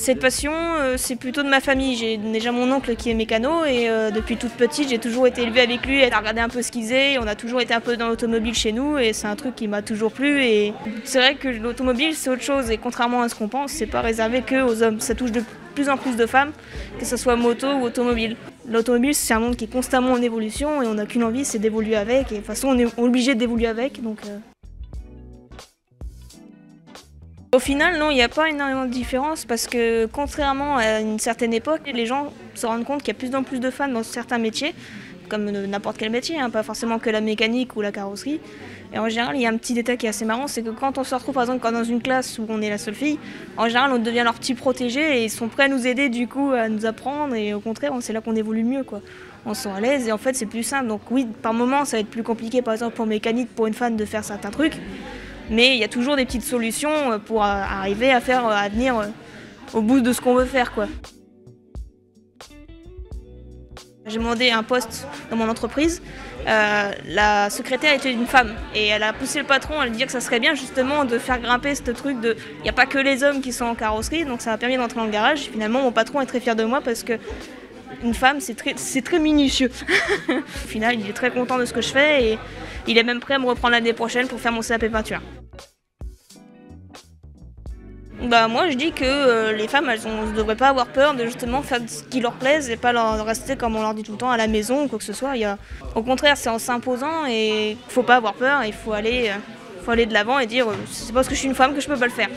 Cette passion, c'est plutôt de ma famille. J'ai déjà mon oncle qui est mécano et depuis toute petite, j'ai toujours été élevée avec lui à regarder un peu ce qu'il faisait. On a toujours été un peu dans l'automobile chez nous et c'est un truc qui m'a toujours plu. Et c'est vrai que l'automobile, c'est autre chose et contrairement à ce qu'on pense, c'est pas réservé que aux hommes. Ça touche de plus en plus de femmes, que ce soit moto ou automobile. L'automobile, c'est un monde qui est constamment en évolution et on n'a qu'une envie, c'est d'évoluer avec. Et de toute façon, on est obligé d'évoluer avec. Au final, non, il n'y a pas énormément de différence parce que contrairement à une certaine époque, les gens se rendent compte qu'il y a de plus en plus de femmes dans certains métiers, comme n'importe quel métier, pas forcément que la mécanique ou la carrosserie. Et en général, il y a un petit détail qui est assez marrant, c'est que quand on se retrouve par exemple dans une classe où on est la seule fille, en général on devient leur petit protégé et ils sont prêts à nous aider du coup à nous apprendre et au contraire c'est là qu'on évolue mieux quoi. On se sent à l'aise et en fait c'est plus simple. Donc oui, par moment ça va être plus compliqué par exemple pour mécanique, pour une femme de faire certains trucs. Mais il y a toujours des petites solutions pour arriver à venir au bout de ce qu'on veut faire, quoi. J'ai demandé un poste dans mon entreprise. La secrétaire était une femme et elle a poussé le patron à lui dire que ça serait bien justement de faire grimper ce truc de... Il n'y a pas que les hommes qui sont en carrosserie, donc ça m'a permis d'entrer dans le garage. Finalement, mon patron est très fier de moi parce que une femme, c'est très minutieux. Au final, il est très content de ce que je fais et il est même prêt à me reprendre l'année prochaine pour faire mon CAP peinture. Moi, je dis que les femmes, elles ne devraient pas avoir peur de justement faire ce qui leur plaise et pas rester comme on leur dit tout le temps à la maison ou quoi que ce soit. Au contraire, c'est en s'imposant et il ne faut pas avoir peur, il faut aller de l'avant et dire c'est parce que je suis une femme que je ne peux pas le faire.